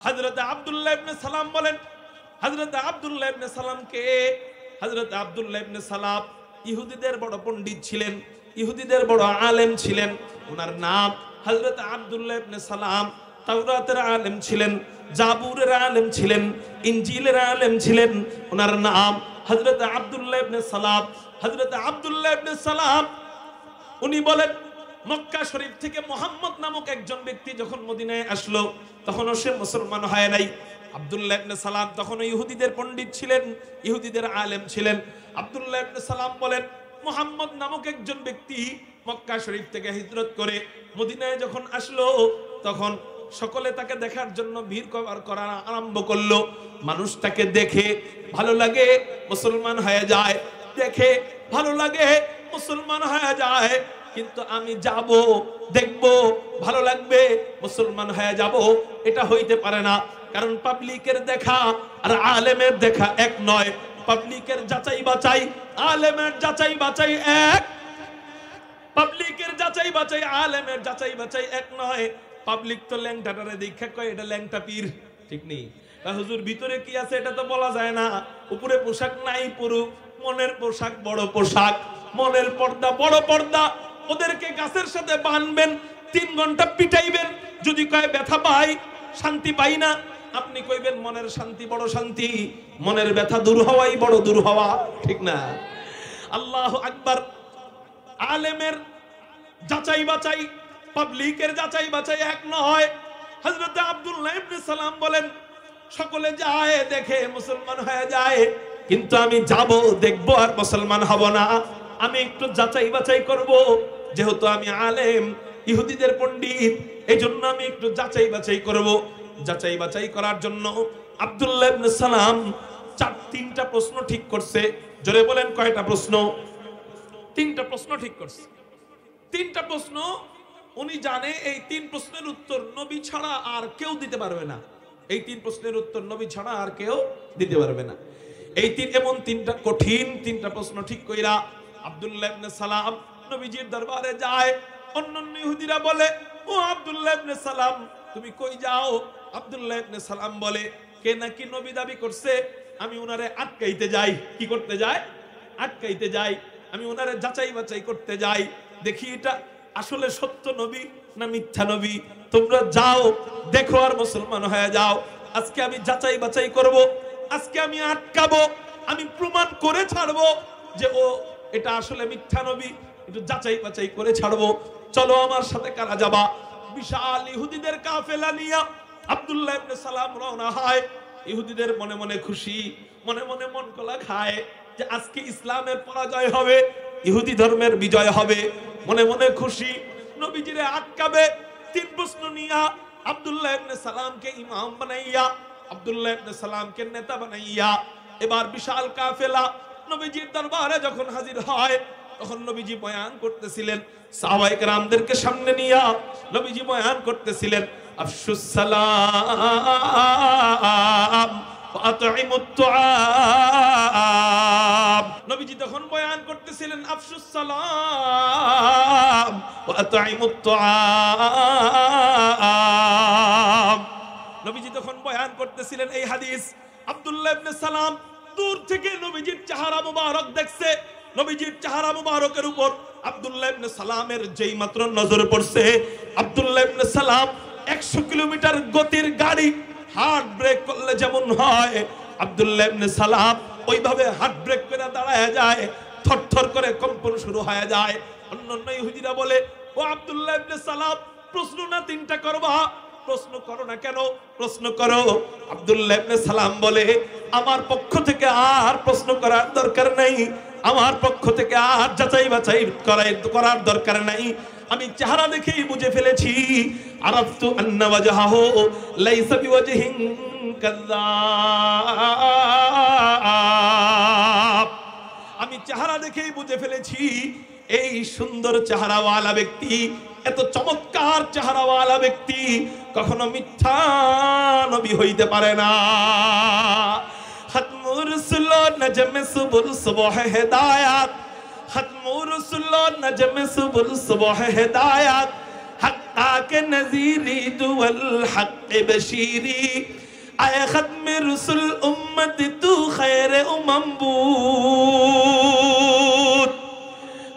হযরত আব্দুল্লাহ ইবনে সালাম বলেন, হযরত আব্দুল্লাহ ইবনে সালামকে, হযরত আব্দুল্লাহ ইবনে সালাম ইহুদিদের বড় পণ্ডিত ছিলেন, ইহুদিদের বড় আলেম ছিলেন। ওনার নাম হযরত আব্দুল্লাহ ইবনে সালাম। তাওরাতের আলেম ছিলেন, জাবুরের আলেম ছিলেন, ইনজিলের আলেম ছিলেন। ওনার নাম হযরত আব্দুল্লাহ ইবনে সালাম। হযরত আব্দুল্লাহ ইবনে সালাম উনি বলেন, মক্কা শরীফ থেকে মুহাম্মদ নামক একজন ব্যক্তি যখন মদিনায় আসলো, তখনও সে মুসলমান হয় নাই। আব্দুল্লাহ ইবনে সালাম তখনও ইহুদিদের পণ্ডিত ছিলেন, ইহুদিদের আলেম ছিলেন। আব্দুল্লাহ ইবনে সালাম বলেন, মুহাম্মদ নামক একজন ব্যক্তি মক্কা শরীফ থেকে হিজরত করে মদিনায় যখন আসলো, তখন সকলে তাকে দেখার জন্য ভিড় করা আরম্ভ করলো। মানুষ তাকে দেখে ভালো লাগে, মুসলমান হয়ে যায়, দেখে ভালো লাগে, মুসলমান হয়ে যায়। কিন্তু আমি যাব, দেখব, ভালো লাগবে, মুসলমান হয়ে যাব, এটা হইতে পারে না। কারণ পাবলিকের দেখা আর আলেমের দেখা এক নয়। পাবলিকের যাচাই বাছাই, আলেমের যাচাই বাছাই এক। পাবলিকের যাচাই বাছাই, আলেমের যাচাই বাছাই এক নয়। পাবলিক তো ল্যাংটাটারে দেখা কয় এটা ল্যাংটা পীর, ঠিক নেই। হুজুর ভিতরে কি আছে এটা তো বলা যায় না। উপরে পোশাক নাই পরুক, মনের পোশাক বড় পোশাক, মনের পর্দা বড় পর্দা। ওদেরকে গাছের সাথে বাঁধবেন, 3 ঘন্টা পিটাইবেন, যদি কয় ব্যথা পাই, শান্তি পাই না, আপনি কইবেন মনের শান্তি বড় শান্তি, মনের ব্যথা দূর হওয়াই বড় দূর হওয়া, ঠিক না? আল্লাহু আকবার। আলেমের যাচাই বাছাই, পাবলিকের যাচাই বাছাই এক নয়। হযরত আব্দুল্লাহ ইবনে সালাম বলেন, সকলে যায়, দেখে, মুসলমান হয়ে যায়, কিন্তু আমি যাব, দেখব, আর মুসলমান হব না। আমি একটু যাচাই বাছাই করব, যেহেতু আমি আলেম, ইহুদিদের পণ্ডিত, এই জন্য আমি একটু যাচাই বাছাই করব। যাচাই বাছাই করার জন্য আব্দুল্লাহ ইবনে সালাম 3টা প্রশ্ন ঠিক করছে। জোরে বলেন, কয়টা প্রশ্ন? 3টা প্রশ্ন ঠিক করছে। 3টা প্রশ্ন উনি জানে, এই 3 প্রশ্নের উত্তর নবী ছাড়া আর কেউ দিতে পারবে না। এই 3 প্রশ্নের উত্তর নবী ছাড়া আর কেউ দিতে পারবে না। এই এমন 3টা কঠিন 3টা প্রশ্ন ঠিক কইরা আব্দুল্লাহ ইবনে সালাম নবীজির দরবারে যায়। অন্যান্য ইহুদিরা বলে, ও আব্দুল্লাহ ইবনে সালাম, তুমি কই যাও? আব্দুল্লাহ ইবনে সালাম বলে, কে নাকি নবী দাবি করছে, আমি উনারে আটকাইতে যাই। কি করতে যায়? আটকাইতে যাই। আমি উনারে যাচাই বাছাই করতে যাই, দেখি এটা আসলে সত্য নবী না মিথ্যা নবী। তোমরা যাও, দেখো, আর মুসলমান হয়ে যাও। আজকে আমি যাচাই বাছাই করব, আজকে আমি আটকাবো, আমি প্রমাণ করে ছাড়বো যে ও এটা আসলে মিথ্যা নবী। একটু যাচাই বাছাই করে ছাড়বো, চলো আমার সাথে কারা যাবা? বিশাল ইহুদিদের কাফেলা নিয়ে আব্দুল্লাহ ইবনে সালাম রওনা হয়। ইহুদিদের মনে মনে খুশি, মনে মনে মন কলা খায় যে আজকে ইসলামের পরাজয় হবে, ইহুদি ধর্মের বিজয় হবে। মনে মনে খুশি, নবীজিরে আটকাবে। 3 প্রশ্ন নিয়া আব্দুল্লাহ ইবনে সালামকে ইমাম বানাইয়া, আব্দুল্লাহ ইবনে সালামকে নেতা বানাইয়া এবার বিশাল কাফেলা নবীজির দরবারে যখন হাজির হয়, তখন নবীজি বয়ান করতেছিলেন। সাহাবায়ে কেরামদেরকে সামনে নিয়া নবীজি বয়ান করতেছিলেন, আফশুস সালাম ওয়া আতঈমুত তুআম। নবীজি তখন বয়ান করতেছিলেন, আফশুস সালাম ওয়া আতঈমুত তুআম। নবীজি তখন বয়ান করতেছিলেন এই হাদিস। আব্দুল্লাহ ইবনে সালাম দূর থেকে নবীজির চেহারা মুবারক দেখছে। নবীজির চেহারা মুবারকের উপর আব্দুল্লাহ ইবনে সালামের যেই মাত্র নজর পড়ছে, আব্দুল্লাহ ইবনে সালাম 100 কিলোমিটার গতির গাড়ি হার্ট ব্রেক করলে যেমন হয়, আব্দুল্লাহ ইবনে সালাম ওইভাবে হার্ট ব্রেক করে দাঁড়ায় যায়, থরথর করে কম্পন শুরু হয়ে যায়। অন্যান্য ইহুদিরা বলে, ও আব্দুল্লাহ ইবনে সালাম, প্রশ্ন না 3টা করবা, প্রশ্ন করো না কেন? প্রশ্ন করো। আব্দুল্লাহ ইবনে সালাম বলে, আমার পক্ষ থেকে আর প্রশ্ন করার দরকার নাই, আমার পক্ষ থেকে আর যাচাই বাছাই করার দরকার নাই। আমি চেহারা দেখেই বুঝে ফেলেছি, আরাফতু আন্না ওয়াজহাহু লাইসা বিওয়াজহিন কাযাব। আমি চেহারা দেখেই বুঝে ফেলেছি এই সুন্দর চেহারাওয়ালা ব্যক্তি, এত চমৎকার চেহারাওয়ালা ব্যক্তি কখনো মিথ্যা নবী হইতে পারে না। খতমুর রসুল নজমে সুবুল সুবহ হেদায়াত, খতমুর রসুল নজমে সুবুল সুবহ হেদায়াত, হক आके नज़ीरी दुअल हक़ बशीरी आए खत्म रसूल उम्मत तू खैर उमम बूद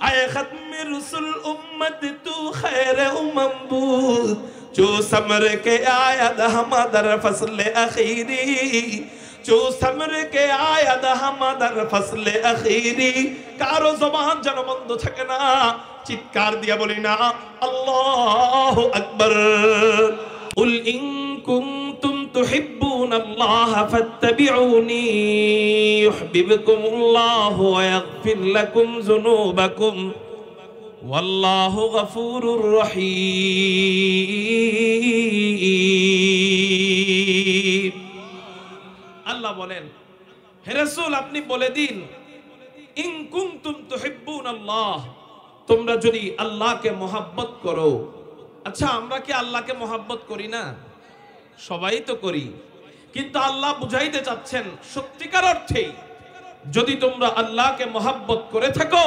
आए खत्म रसूल उम्मत तू खैर उमम बूद जो समर के आयद हमदर फसल अखीरी जो समर के आयद हमदर फसल अखीरी कारो ज़बान जन बंद থাকে না চিৎকার দিয়া বলি না আল্লাহু আকবার কুল ইন কুনতুম তুহিব্বুনাল্লাহা ফাত্তাবিউনি ইউহিব্বুকুমুল্লাহু ওয়া ইয়াগফির লাকুম যুনুবাকুম ওয়াল্লাহু গফুরুর রহিম আল্লাহ বলেন হে রাসূল আপনি বলে দিন ইন কুনতুম তুহিব্বুনাল্লাহ তোমরা যদি আল্লাহকে মহব্বত করো আচ্ছা আমরা কি আল্লাহকে মহব্বত করি না সবাই তো করি কিন্তু আল্লাহ বুঝাইতে চাচ্ছেন সত্যিকার অর্থে যদি তোমরা আল্লাহকে মহব্বত করে থাকো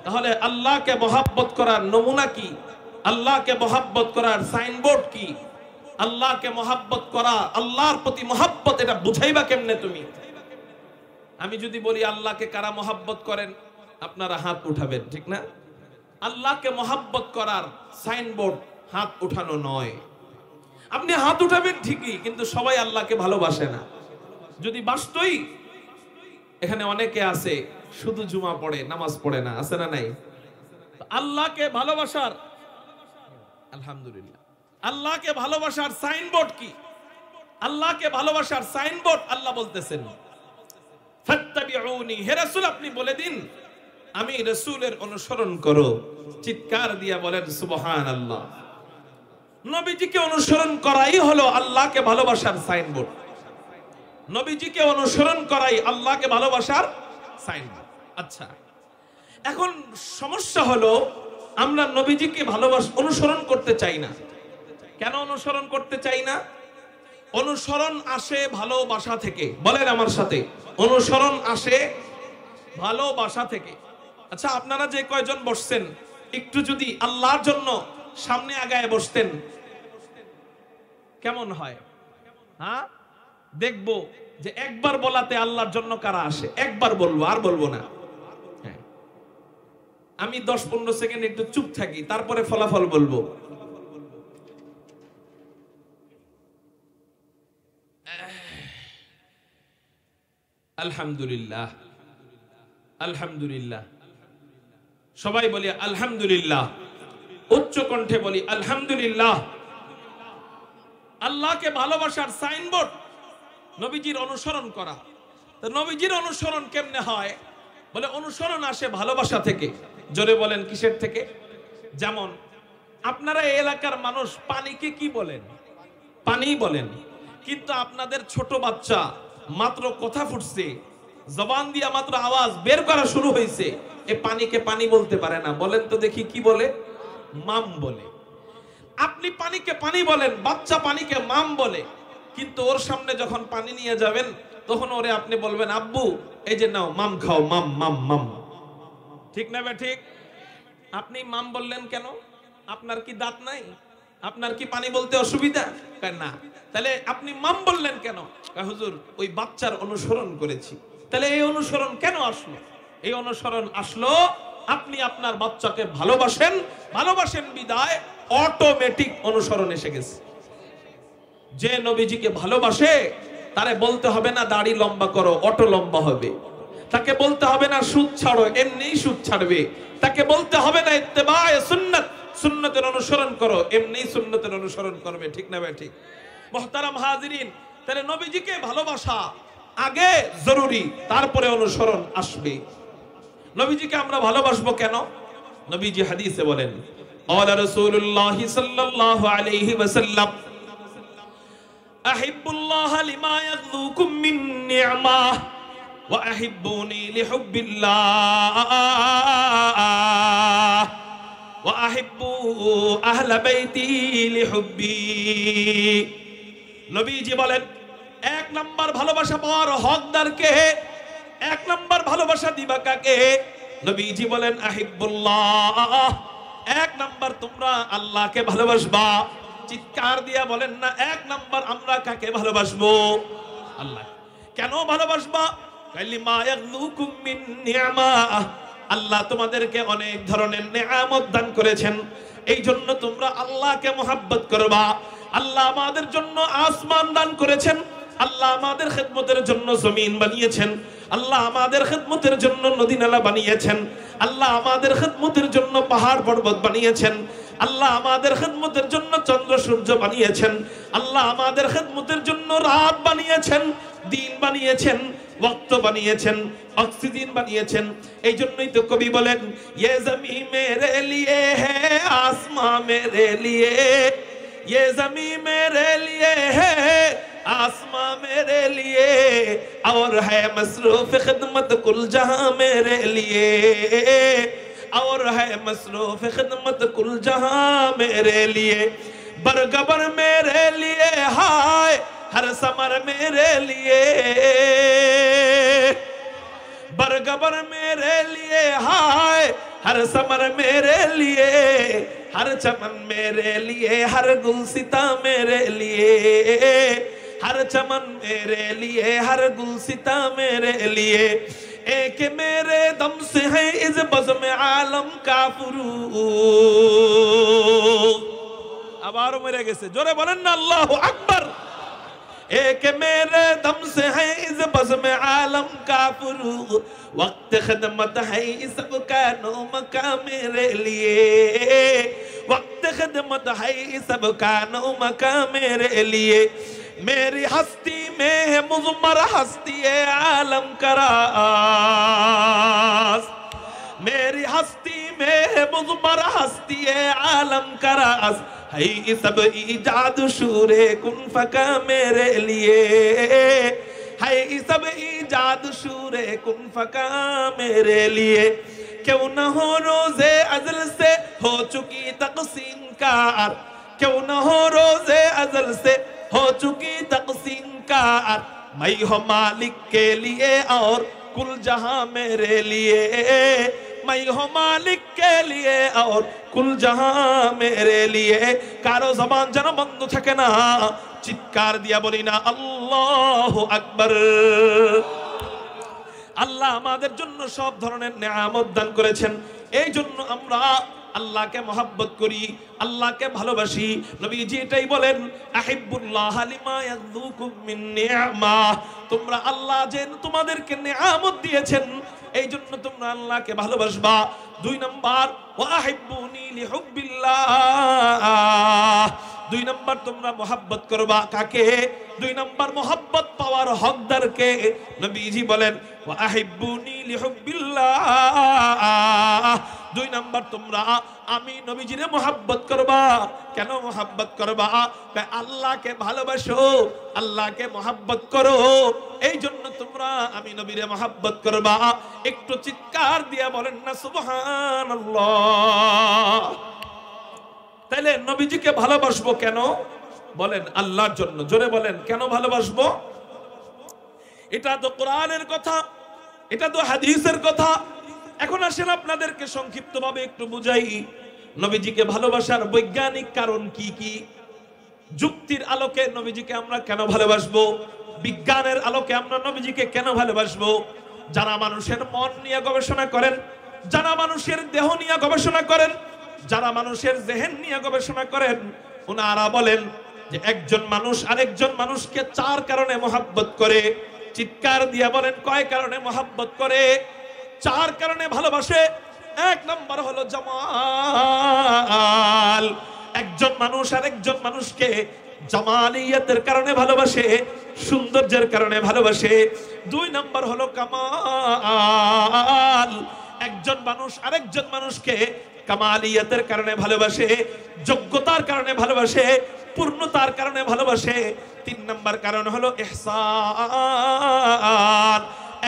তাহলে আল্লাহকে মহব্বত করার নমুনা কি আল্লাহকে মহব্বত করার সাইনবোর্ড কি আল্লাহকে মহব্বত করা আল্লাহর প্রতি মহব্বত এটা বুঝাইবা কেমনে তুমি আমি যদি বলি আল্লাহকে কারা মহব্বত করেন আপনারা হাত উঠাবেন ঠিক না আল্লাহকে মহব্বত করার সাইনবোর্ড হাত উঠানো নয় আপনি হাত উঠাবেন ঠিকই কিন্তু সবাই আল্লাহকে ভালোবাসে না যদি বাস্তই এখানে অনেকে আছে শুধু জুমা পড়ে নামাজ পড়ে না আছে না নাই আল্লাহকে ভালোবাসার আলহামদুলিল্লাহ আল্লাহকে ভালোবাসার সাইনবোর্ড কি আল্লাহকে ভালোবাসার সাইনবোর্ড আল্লাহ বলতেছেন ফাত্তাবিউনি হে রাসূল আপনি বলে দিন আমি রাসূলের অনুসরণ করো চিৎকার দিয়া বলেন সুবহানাল্লাহ নবীজিকে অনুসরণ করাই হলো আল্লাহকে ভালোবাসার সাইনবোর্ড নবীজিকে অনুসরণ করাই আল্লাহকে ভালোবাসার সাইনবোর্ড আচ্ছা এখন সমস্যা হলো আমরা নবীজিকে অনুসরণ করতে চাই না কেন অনুসরণ করতে চাই না অনুসরণ আসে ভালোবাসা থেকে বলেন আমার সাথে অনুসরণ আসে ভালোবাসা থেকে আচ্ছা আপনারা যে কয়জন বসছেন একটু যদি আল্লাহর জন্য সামনে আগায় বসতেন কেমন হয় হ্যাঁ দেখবো যে একবার বলাতে আল্লাহর জন্য কারা আসে একবার বলবো আর বলবো না হ্যাঁ আমি 10-15 সেকেন্ড একটু চুপ থাকি তারপরে ফলাফল বলবো আলহামদুলিল্লাহ আলহামদুলিল্লাহ সবাই বলি আলহামদুলিল্লাহ উচ্চ কণ্ঠে বলি আলহামদুলিল্লাহ আল্লাহকে ভালোবাসার সাইনবোর্ড নবীজির অনুসরণ করা তো নবীজির অনুসরণ কেমনে হয় বলে অনুসরণ আসে ভালোবাসা থেকে জোরে বলেন কিসের থেকে যেমন আপনারা এই এলাকার মানুষ পানিকে কি বলেন পানি বলেন কিন্তু আপনাদের ছোট বাচ্চা মাত্র কথা ফুটছে জবান দিয়া মাত্র আওয়াজ বের করা শুরু হয়েছে এই পানিকে পানি বলতে পারে না বলেন তো দেখি কি বলে মাম বলে আপনি পানিকে পানি বলেন বাচ্চা পানিকে মাম বলে কিন্তু ওর সামনে যখন পানি নিয়ে যাবেন তখন ওরে আপনি বলবেন আব্বু এই যে নাও মাম খাও মাম মাম মাম ঠিক না বে ঠিক আপনি মাম বললেন কেন আপনার কি দাঁত নাই আপনার কি পানি বলতে অসুবিধা না তাহলে আপনি মাম বললেন কেন হুজুর ওই বাচ্চার অনুসরণ করেছি তাহলে এই অনুসরণ কেন আসলো এই অনুসরণ আসলো আপনি আপনার বাচ্চাকে ভালোবাসেন বিদায় অটোমেটিক অনুসরণ এসে গেছে যে নবীজিকে ভালোবাসে তারে বলতে হবে না দাড়ি লম্বা করো অটো লম্বা হবে তাকে বলতে হবে না সুদ ছাড়ো এমনিই সুদ ছাড়বে তাকে বলতে হবে না ইত্তেবায়ে সুন্নাত সুন্নতের অনুসরণ করো এমনিই সুন্নতের অনুসরণ করবে ঠিক না ভাই ঠিক মুহতারাম হাজিরিন তাহলে নবীজিকে ভালোবাসা আগে জরুরি তারপরে অনুসরণ আসবে নবীজিকে আমরা ভালোবাসবো কেন নবীজি হাদিসে বলেন ক্বালা রাসূলুল্লাহ সাল্লাল্লাহু আলাইহি ওয়াসাল্লাম আহিব্বুল্লাহ লিমা ইয়াযুকুম মিন নি'মাহ ওয়া আহিব্বুনি লিহুব্বিল্লাহ ওয়া আহিব্বু আহলা বাইতি লিহুব্বি নবীজি বলেন এক নাম্বার ভালোবাসা পাওয়ার হকদার কে এক নাম্বার ভালোবাসা দিবা কাকে নবীজি বলেন আহিব্বুল্লাহ এক নাম্বার তোমরা আল্লাহকে ভালোবাসবা। চিৎকার দিয়া বলেন না, এক নাম্বার আমরা কাকে ভালোবাসবো? আল্লাহ। কেন ভালোবাসবা? কালিমা ইয়াগলুকুম মিন নি'মা, আল্লাহ তোমাদেরকে অনেক ধরনের নেয়ামত দান করেছেন, এই জন্য তোমরা আল্লাহকে মহব্বত করবা। আল্লাহ আমাদের জন্য আসমান দান করেছেন, আল্লাহ আমাদের খেদমতের জন্য জমিন বানিয়েছেন, আল্লাহ আমাদের খেদমতের জন্য নদী নালা বানিয়েছেন, আল্লাহ আমাদের খেদমতের জন্য পাহাড় পর্বত বানিয়েছেন, আল্লাহ আমাদের খেদমতের জন্য চন্দ্র সূর্য বানিয়েছেন, আল্লাহ আমাদের খেদমতের জন্য রাত বানিয়েছেন, দিন বানিয়েছেন, ওয়াক্ত বানিয়েছেন, অক্সিজেন বানিয়েছেন। এই জন্যই তো কবি বলেন, ये ज़मीं मेरे लिए है आसमां मेरे लिए, ये ज़मीं मेरे लिए है आसमां मेरे लिए, और है मसरूफ खिदमत कुल जहां मेरे लिए, और है मसरूफ खिदमत कुल जहां मेरे लिए, बरगबर मेरे लिए हाय हर समर मेरे लिए, बरगबर मेरे लिए हाय हर समर मेरे लिए, हर चमन मेरे लिए, हर गुलसिता मेरे लिए, हर चमन मेरे लिए, हर गुलसिता मेरे लिए, एक मेरे दम से है इस बज़्म आलम का फुरूज़। আবারও মেরে গেছে, জোরে বলেন না আল্লাহু আকবার। एक मेरे दम से है इस बज़्म आलम का फुरूज़, वक्त खिदमत है इस सबका नौम का मेरे लिए, वक्त खिदमत है इस सबका नौम का मेरे लिए, मेरी हस्ती में है मुज़म्मर हस्ती आलम का राज़, मेरी हस्ती में है मुज़म्मर हस्ती आलम का राज़, है ये सब ईजाद शूरे कुन फका मेरे लिए, है ये सब ईजाद शूरे कुन फका मेरे लिए, क्यों न हो रोज़े अज़ल से हो चुकी तक़सीम कार, क्यों न हो रोज़े अज़ल से हो चुकी तक़सीम कार, मैं हो मालिक के लिए और कुल जहां मेरे लिए, मैं हो मालिक के लिए और कुल जहां मेरे लिए। कारो जबान যেন বন্ধ থাকে না, চিৎকার দিয়া বলি না আল্লাহু আকবার। আল্লাহ আমাদের জন্য সব ধরনের নেয়ামত দান করেছেন, এই জন্য আমরা আল্লাহকে মহব্বত করি, আল্লাহকে ভালোবাসি। নবীজি এটাই বলেন, আহিব্বুল্লাহ লিমা ইয়াযুকুম মিন নি'মা, তোমরা আল্লাহ যে তোমাদেরকে নেয়ামত দিয়েছেন এই জন্য তোমরা আল্লাহকে ভালোবাসবা। দুই নাম্বার, ওয়া আহিব্বুনি লিহুব্বিল্লাহ, দুই নাম্বার তোমরা মহব্বত করবা কাকে? দুই নাম্বার মহব্বত পাওয়ার হকদারকে। নবীজি বলেন, ওয়া আহিব্বুনি লিহুব্বিল্লাহ, দুই নাম্বার তোমরা আমি নবীজিরে মহব্বত করবা। কেন মহব্বত করবা? আল্লাহকে ভালোবাসো, আল্লাহকে মহব্বত করো, এই জন্য তোমরা আমি নবীরে মহব্বত করবা। একটু চিৎকার দিয়া বলেন না সুবহানাল্লাহ। তাইলে নবীজিকে ভালোবাসবো কেন? বলেন আল্লাহর জন্য। জোরে বলেন কেন ভালোবাসবো? এটা তো কোরআনের কথা, এটা তো হাদিসের কথা। এখন আসেন আপনাদেরকে সংক্ষিপ্তভাবে একটু বুঝাই, নবীজিকে ভালোবাসার বৈজ্ঞানিক কারণ কি কি, যুক্তির আলোকে নবীজিকে আমরা কেন ভালোবাসবো, বিজ্ঞানের আলোকে আমরা নবীজিকে কেন ভালোবাসবো। যারা মানুষের মন নিয়ে গবেষণা করেন, যারা মানুষের দেহ নিয়ে গবেষণা করেন, যারা মানুষের জেহেন নিয়ে গবেষণা করেন, ওনারা বলেন যে একজন মানুষ আরেকজন মানুষকে চার কারণে মহব্বত করে। চিৎকার দিয়া বলেন কয় কারণে মহব্বত করে? চার কারণে ভালোবাসে। এক নম্বর হলো জামাল, একজন মানুষ আরেকজন মানুষকে জামালিয়াতের কারণে ভালোবাসে, সৌন্দর্যের কারণে ভালোবাসে। দুই নম্বর হলো কামাল, একজন মানুষ আরেকজন মানুষকে কামালিয়াতের কারণে ভালোবাসে, যোগ্যতার কারণে ভালোবাসে, পূর্ণতার কারণে ভালোবাসে। তিন নম্বর কারণ হলো ইহসান,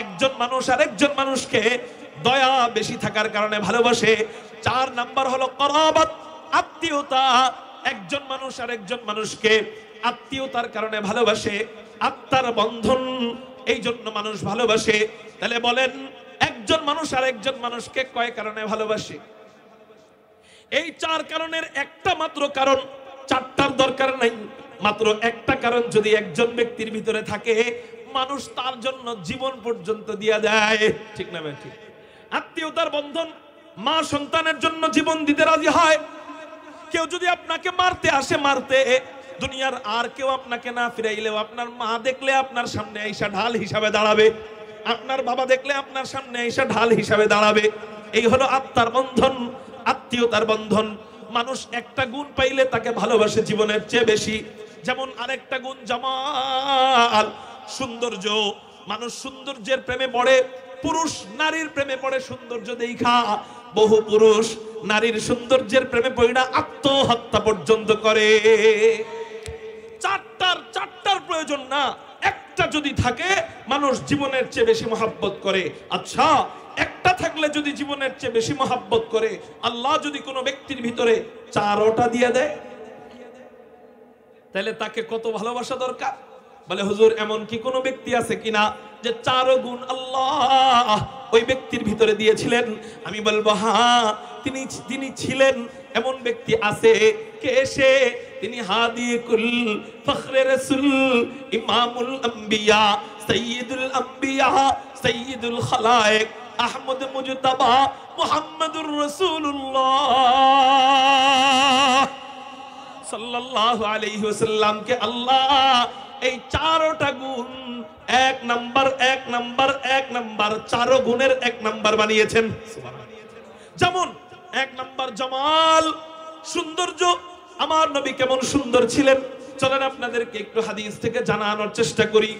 একজন মানুষ আরেকজন মানুষকে দয়া বেশি থাকার কারণে ভালোবাসে। চার নম্বর হলো করাবত, আত্মীয়তা, একজন মানুষ আরেকজন মানুষকে আত্মীয়তার কারণে ভালোবাসে, আত্মার বন্ধন, এই জন্য মানুষ ভালোবাসে। তাহলে বলেন একজন মানুষ আরেকজন মানুষকে কয় কারণে ভালোবাসে? এই চার কারণের একটা মাত্র কারণ, চারটার দরকার নাই, মাত্র একটা কারণ যদি একজন ব্যক্তির ভিতরে থাকে, মানুষ তার জন্য জীবন পর্যন্ত দিয়া দেয়। ঠিক না ভাই? ঠিক। আত্মীয়তার বন্ধন, মা সন্তানের জন্য জীবন দিতে রাজি হয়। কেউ যদি আপনাকে মারতে আসে, মারতে, দুনিয়ার আর কেউ আপনাকে না ফিরাইলেও আপনার মা দেখলে আপনার সামনে আইসা ঢাল হিসাবে দাঁড়াবে, আপনার বাবা দেখলে আপনার সামনে আইসা ঢাল হিসাবে দাঁড়াবে। এই হলো আত্মার বন্ধন, আত্মীয়তার বন্ধন। মানুষ একটা গুণ পাইলে তাকে ভালোবাসে জীবনের চেয়ে বেশি। যেমন আরেকটা গুণ জামাল, সৌন্দর্য। মানুষ সৌন্দর্যের প্রেমে পড়ে, পুরুষ নারীর প্রেমে পড়ে সৌন্দর্য দেখা। বহু পুরুষ নারীর সৌন্দর্যের প্রেমে পড়া আত্মহত্যা পর্যন্ত করে। চারটার প্রয়োজন না, একটা যদি থাকে মানুষ জীবনের চেয়ে বেশি মহব্বত করে। আচ্ছা, একটা থাকলে যদি জীবনের চেয়ে বেশি মহব্বত করে, আল্লাহ যদি কোনো ব্যক্তির ভিতরে চারটা দিয়ে দেয়, তাহলে তাকে কত ভালোবাসা দরকার। বলে হুজুর, এমন কি কোনো ব্যক্তি আছে কিনা যে চারো গুণ আল্লাহ ওই ব্যক্তির ভিতরে দিয়েছিলেন? আমি বলবো হ্যাঁ, তিনি ছিলেন। এমন ব্যক্তি আছে। কে সে? তিনি হাদিকুল ফখরে রাসূল, ইমামুল আম্বিয়া, সাইয়্যিদুল আম্বিয়া, সাইয়্যিদুল খালায়েক, আহমদ মুজতাবা, মুহাম্মাদুর রাসূলুল্লাহ সাল্লাল্লাহু আলাইহি ওয়াসাল্লামকে আল্লাহ এই চারটা গুণ এক নাম্বার চারো গুণের এক নাম্বার বানিয়েছেন। যেমন এক নাম্বার জামাল, সৌন্দর্য। আমার নবী কেমন সুন্দর ছিলেন, চলেন আপনাদেরকে একটু হাদিস থেকে জানানোর চেষ্টা করি।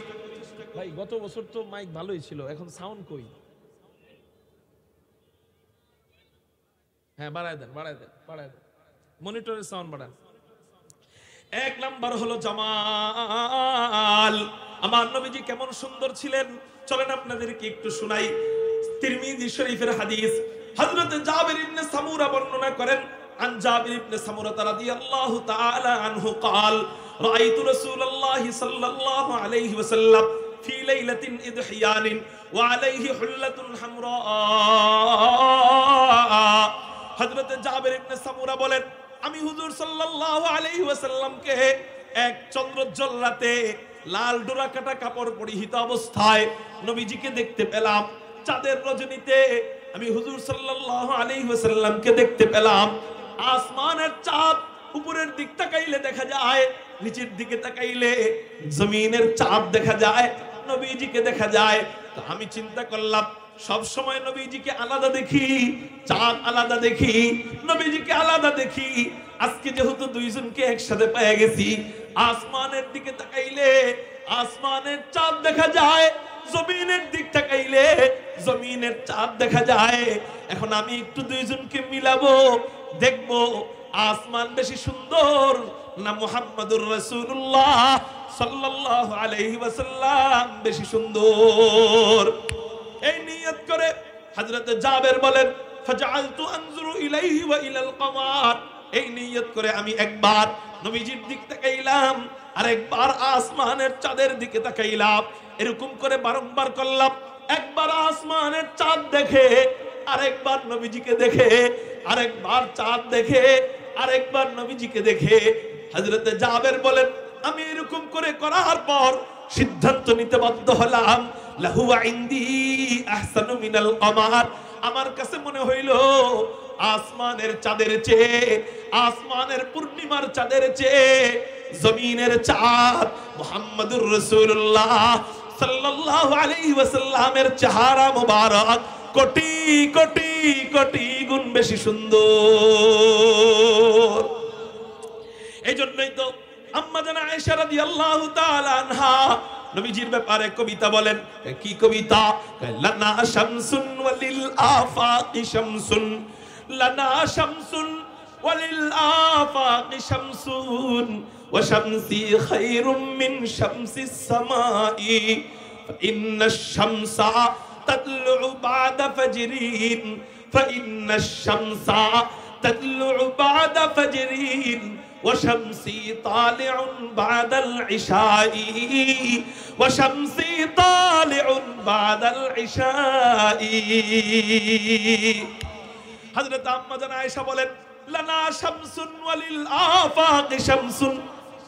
ভাই, গত বছর তো মাইক ভালোই ছিল, এখন সাউন্ড কই? হ্যাঁ, বাড়ায় দেন। মনিটরের সাউন্ড বাড়ান। এক নাম্বার হলো জামাল। আমার নবীজি কেমন সুন্দর ছিলেন, চলেন আপনাদেরকে একটু শুনাই। তিরমিজি শরীফের হাদিস, হযরত জাবির ইবনে সামুরা বর্ণনা করেন। আন জাবির ইবনে সামুরা রাদিয়াল্লাহু তাআলা আনহু قال রাআইতু রাসূলুল্লাহি সাল্লাল্লাহু আলাইহি ওয়াসাল্লাম ফি লাইলাতিন ইদহিয়ান ওয়া আলাইহি হুল্লাতুন হামরা। হযরত জাবির ইবনে সামুরা বলেন, আমি হুজুর সাল্লাল্লাহু আলাইহি ওয়াসাল্লামকে এক চন্দ্রোজ্জ্বল রাতে লাল ডোরা কাটা কাপড় পরিহিত অবস্থায় নবীজিকে দেখতে পেলাম। চাঁদের রজনীতে আমি হুজুর সাল্লাল্লাহু আলাইহি ওয়াসাল্লামকে দেখতে পেলাম। আসমানের চাঁদ উপরের দিক তাকাইলে দেখা যায়, নিচের দিকে তাকাইলে জমিনের চাঁদ দেখা যায়, নবীজিকে দেখা যায়। তো আমি চিন্তা করলাম, সব সময় নবীজিকে আলাদা দেখি, চাঁদ আলাদা দেখি, নবীজিকে আলাদা দেখি। আজকে যেহেতু দুইজনকে একসাথে পেয়ে গেছি, আসমানের দিকে তাকাইলে আসমানের চাঁদ দেখা যায়, জমিনের দিক তাকাইলে জমিনের চাঁদ দেখা যায়। এখন আমি একটু দুইজনকে মিলাবো, দেখবো আসমান বেশি সুন্দর না মুহাম্মাদুর রাসূলুল্লাহ সাল্লাল্লাহু আলাইহি ওয়াসাল্লাম বেশি সুন্দর। এই নিয়ত করে হযরত জাবের বলেন, ফাজআলতু আনজুরু ইলাইহি ওয়া ইলাল কমার। এই নিয়ত করে আমি একবার নবীজির দিক তাকাইলাম, আর একবার আসমানের চাঁদের দিকে তাকাইলাম। এরকম করে বারংবার করলাম। একবার আসমানের চাঁদ দেখে, আরেকবার নবীজিকে দেখে, আরেকবার চাঁদ দেখে, আরেকবার নবীজিকে দেখে। হযরত জাবের বলেন, আমি এরকম করে করার পর সিদ্ধান্ত নিতে বাধ্য হলাম, লাহু ইনদি আহসানু মিনাল কমার। আমার কাছে মনে হইল আসমানের চাঁদের চেয়ে, আসমানের পূর্ণিমার চাঁদের চেয়ে জমিনের চাঁদ মুহাম্মাদুর রাসূলুল্লাহ সাল্লাল্লাহু আলাইহি ওয়াসাল্লামের চেহারা মুবারক কোটি কোটি কোটি গুণ বেশি সুন্দর। এই জন্যই তো আম্মা জান আয়েশা রাদিয়াল্লাহু তাআলা আনহা নবীজির ব্যাপারে কবিতা বলেন। কি কবিতা? লানা শামসুন ওয়ালিল আফাকি শামসুন, লানা শামসুন ওয়ালিল আফাকি শামসুন, ওয়া শামসি খায়রুম মিন শামসিস সামাই, ফাইন্নাশ শামসা তাতলু বা'দা ফাজরিন, ফাইন্নাশ শামসা তাতলু বা'দা ফাজরিন, وشمسي طالع بعد العشاء، وشمسي طالع بعد العشاء। হযরত আম্মা জান আয়েশা বলেন, লানা শামসুন ওয়ালিল আফাকি শামসুন।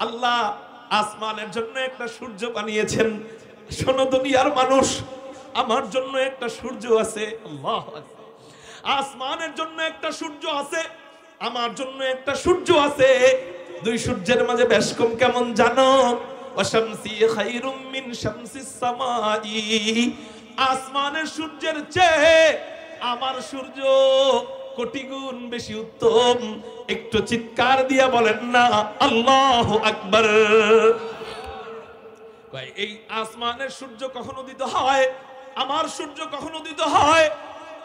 আল্লাহ আসমানের জন্য একটা সূর্য বানিয়েছেন। শোনো দুনিয়ার মানুষ, আমার জন্য একটা সূর্য আছে। আল্লাহু আকবার। আসমানের জন্য একটা সূর্য আছে, আমার জন্য একটা সূর্য আছে। দুই সূর্যের মাঝে বেশ কম কেমন জানো? ওয়াশামসি খায়রুম মিন শামসিস সামাই। আসমানের সূর্যের চেয়ে আমার সূর্য কোটি গুণ বেশি উত্তম। একটু চিৎকার দিয়ে বলেন না আল্লাহু আকবার। এই আসমানের সূর্য কখনো উদিত হয়, আমার সূর্য কখনো উদিত হয়।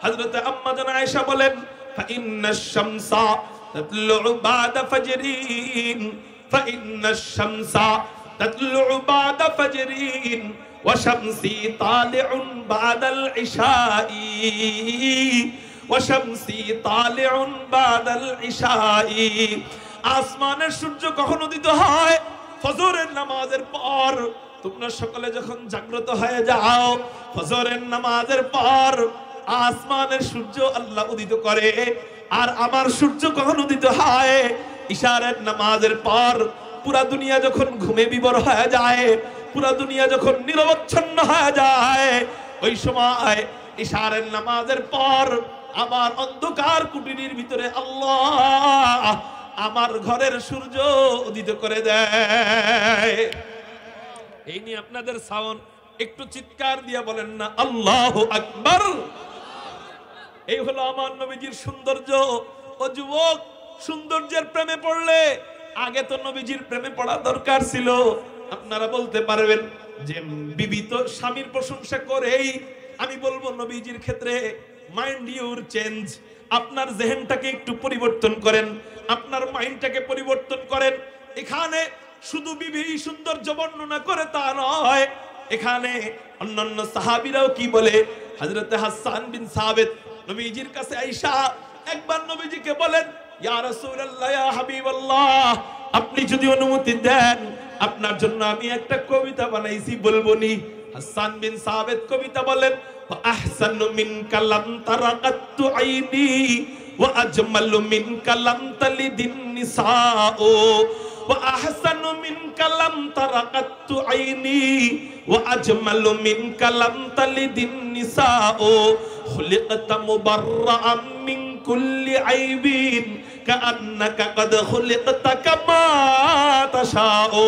হযরত আম্মা জান আয়েশা বলেন, ফাইন্নাশ শামসা তাতলু বাদা ফাজরিন, ফাইন্নাশ শামসা তাতলু বাদা ফাজরিন ওয়া শামসি তালিউন বাদাল ইশাই, ওয়া শামসি তালিউন বাদাল ইশাই। আসমানের সূর্য কখনো উদিত হয় ফজরের নামাজের পর। তোমরা সকালে যখন জাগ্রত হয়ে যাও, ফজরের নামাজের পর আসমানের সূর্য আল্লাহ উদিত করে। আর আমার সূর্য কখন উদিত হয়? ইশারের নামাজের পর। পুরা দুনিয়া যখন ঘুমে বিভোর হয়ে যায়, পুরা দুনিয়া যখন নিরবচ্ছন্ন হয়ে যায়, ওই সময় ইশারের নামাজের পর আমার অন্ধকার কুটিরের ভিতরে আল্লাহ আমার ঘরের সূর্য উদিত করে দেয়। এই নিয়ে আপনাদের সাউন্ড একটু চিৎকার দিয়ে বলেন না আল্লাহু আকবার। এই হলো আমার নবীজির সৌন্দর্য। ও যুবক, সৌন্দর্যের প্রেমে পড়লে আগে তো নবীজির প্রেমে পড়া দরকার ছিল। আপনারা বলতে পারবেন যে বিবি তো স্বামীর প্রশংসা করেই। আমি বলবো নবীজির ক্ষেত্রে মাইন্ড ইউর চেঞ্জ। আপনার জেহেনটাকে একটু পরিবর্তন করেন, আপনার মাইন্ডটাকে পরিবর্তন করেন। এখানে শুধু বিবি সৌন্দর্য বর্ণনা করে তা নয়, এখানে অন্যান্য সাহাবীরাও কি বলে। হযরত হাসান বিন সাবিত নবীজির কাছে আয়েশা একবার নবীজিকে বলেন, ইয়া রাসূলুল্লাহ, ইয়া হাবিবাল্লাহ, আপনি যদি অনুমতি দেন আপনার জন্য আমি একটা কবিতা বানাইছি, বলবো নি? হাসান বিন সাবিত কবিতা বলেন, ওয়া আহসানু মিনকা লাম তারাকাতু আইনি ওয়া আজমালু মিনকা লাম তালিদিন নিসাও, ওয়া আহসানু মিনকা লাম তারাকাতু আইনি ওয়া আজমালু মিনকা লাম তালিদিন নিসাও, খুলিকতা মুবাররাআম মিন কুল্লি আইবিন কাআন্নাকা কদ খুলিকতা কামা তাশাও।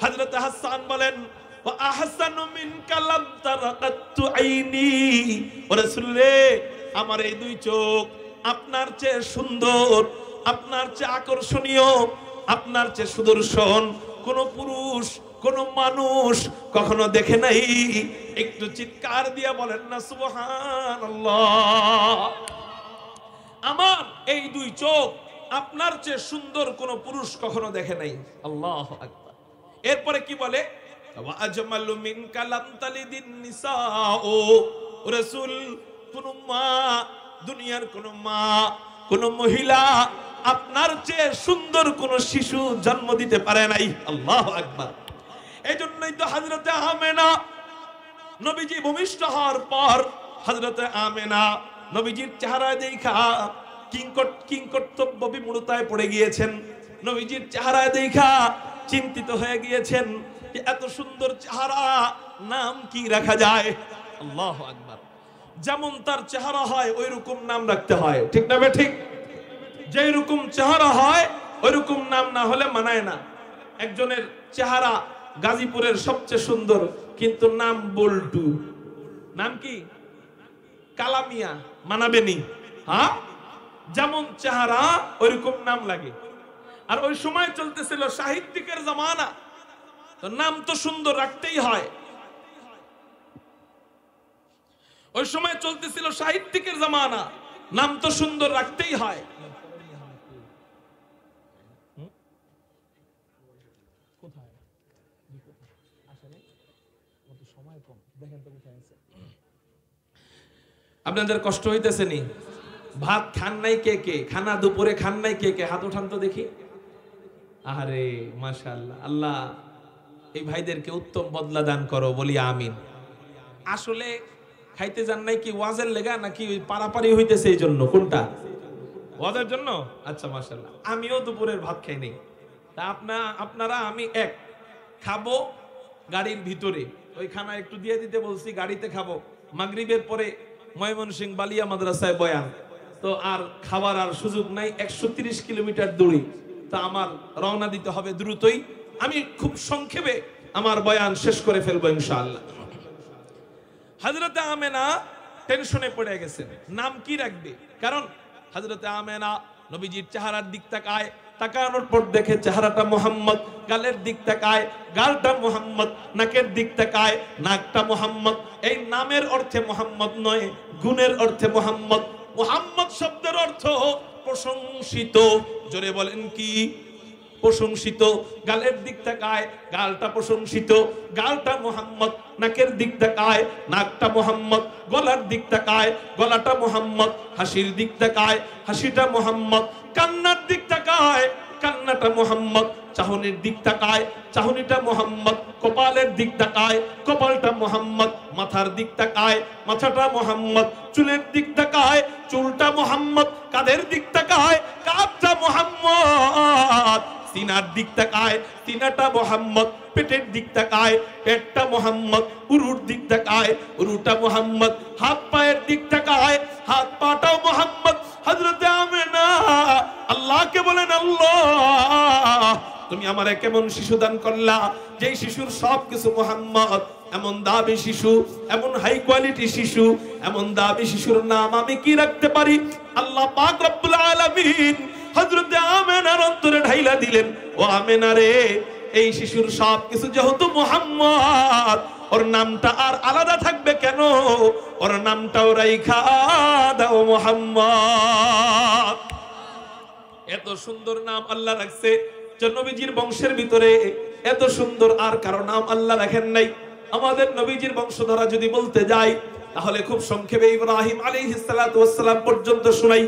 হযরত হাসান বলেন, ওয়া আহসানু মিনকা লাম তারাকাতু আইনি, ও রাসূল রে, আমার এই দুই চোখ আপনার চেয়ে সুন্দর, আপনার চেয়ে আকর্ষণীয়, আপনার চেয়ে সুদর্শন কোন পুরুষ, কোন মানুষ কখনো দেখে নাই। একটু চিৎকার দিয়ে বলেন না সুবহানাল্লাহ। আমার এই দুই চোখ আপনার চেয়ে সুন্দর কোন পুরুষ কখনো দেখে নাই। আল্লাহু আকবার। এরপরে কি বলে, ওয়া আজমালু মিনকা লাম তালিদিন নিসাও, রাসূল, কোন মা, দুনিয়ার কোন মা, কোন মহিলা আপনার চেয়ে সুন্দর কোন শিশু জন্ম দিতে পারে নাই। আল্লাহু আকবার। এই জন্যই তো হযরতে আমেনা নবীজি ভূমিষ্ঠ হওয়ার পর হযরতে আমেনা নবীজির চেহারা দেখা কিংকর্তব্য বিমূঢ়তায় পড়ে গিয়েছেন। নবীজির চেহারা দেখা চিন্তিত হয়ে গিয়েছেন যে এত সুন্দর চেহারা, নাম কি রাখা যায়? আল্লাহু আকবার। যেমন তার চেহারা হয় ওই রকম নাম রাখতে হয়, ঠিক না বে ঠিক? যেই রকম চেহারা হয় ওই রকম নাম না হলে মানায় না। একজনের চেহারা গাজীপুরের সবচেয়ে সুন্দর, কিন্তু নাম বল্টু। নাম কি? কালামিয়া। মানাবে নি? হ্যাঁ, যেমন চেহারা ওইরকম নাম লাগে। আর ওই সময় চলতেছিল সাহিত্যিকের জামানা, তো নাম তো সুন্দর রাখতেই হয়। ওই সময় চলতেছিল সাহিত্যিকের জামানা, নাম তো সুন্দর রাখতেই হয়। আপনাদের কষ্ট হইতেছে নি? ভাত খান নাই কে কে? খানা দুপুরে খান নাই কে কে? হাত উঠান তো দেখি। আরে মাশাআল্লাহ, আল্লাহ এই ভাইদেরকে উত্তম বদলা দান করো, বলি আমিন। আসলে খাইতে যান নাই কি ওয়াজের লেগা, নাকি ওই পারাপারি হইতেছে এই জন্য? কোনটা? ওদের জন্য? আচ্ছা মাশাআল্লাহ। আমিও দুপুরের ভাত খাই নাই। তা আপনারা আমি এক খাবো গাড়ির ভিতরে, ওই খানা একটু দিয়ে দিতে বলছি, গাড়িতে খাবো। মাগরিবের পরে ময়মনসিংহ বালিয়া মাদ্রাসায় বয়ান, তো আর খাবার আর সুযোগ নাই, 130 কিলোমিটার দূরে। তা আমার রওনা দিতে হবে দ্রুতই। আমি খুব সংক্ষেপে আমার বয়ান শেষ করে ফেলবো ইনশাআল্লাহ। হযরতে আমেনা টেনশনে পড়ে গেছেন, নাম কি রাখবে। কারণ হযরতে আমেনা নবীজির চেহারার দিক তাকায়, তাকানোর পর দেখে চেহারাটা মোহাম্মদ, গালের দিক তাকায়, গালটা মোহাম্মদ, নাকের দিক তাকায়, নাকটা মোহাম্মদ। এই নামের অর্থে মোহাম্মদ নয়, গুণের অর্থে মোহাম্মদ। মোহাম্মদ শব্দের অর্থ প্রশংসিত। জোরে বলেন কি? প্রশংসিত। গালের দিক তাকায়, গালটা প্রশংসিত, গালটা মোহাম্মদ। নাকের দিক তাকায়, নাকটা মোহাম্মদ। গলার দিক তাকায়, গলাটা মোহাম্মদ। হাসির দিক তাকায়, হাসিটা মোহাম্মদ। কান্নার দিক তাকায়, কান্নাটা মোহাম্মদ। চাহনির দিক তাকায়, চাহনিটা মোহাম্মদ। কপালের দিক তাকায়, কপালটা মোহাম্মদ। মাথার দিক তাকায়, মাথাটা মোহাম্মদ। চুলের দিক তাকায়, চুলটা মোহাম্মদ। কাঁধের দিক তাকায়, কাঁধটা মোহাম্মদ। সিনার দিক তাকায়, সিনাটা মোহাম্মদ। পেটের দিক তাকায়, পেটটা মোহাম্মদ। উরুর দিক তাকায়, উরুটা মোহাম্মদ। হাত পায়ের দিক তাকায়, হাত পাটাও মোহাম্মদ। হযরতে আমেনা আল্লাহকে বলেন, আল্লাহ তুমি আমারে কেমন শিশু দান করলা, যেই শিশুর সবকিছু মোহাম্মদ। এমন দাবি শিশু, এমন হাই কোয়ালিটি শিশু, এমন দাবি শিশুর নাম আমি কি রাখতে পারি? আল্লাহ পাক রব্বুল আলামিন হযরতে আমেনার অন্তরে ঢাইলা দিলেন, ও আমেনা রে, এই শিশুর সবকিছু যেহেতু মোহাম্মদ, ওর নামটা আর আলাদা থাকবে কেন? ওর নামটাও রাইখা দাও মোহাম্মদ। এত সুন্দর নাম আল্লাহ রাখছে, যে নবীজির বংশের ভিতরে এত সুন্দর আর কারো নাম আল্লাহ রাখেন নাই। আমাদের নবীজির বংশধরা যদি বলতে যাই, তাহলে খুব সংক্ষেপে ইব্রাহিম আলাইহিস সালাতু ওয়াস সালাম পর্যন্ত শুনাই।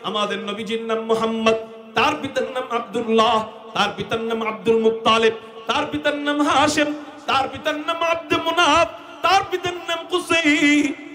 আমাদের নবীজির নাম মুহাম্মদ, তার পিতার নাম আব্দুল্লাহ, তার পিতার নাম আব্দুল মুত্তালিব, তার পিতার নাম হাশিম, তার পিতার নাম আব্দে মুনাফ, তার পিতার নাম কুসাই,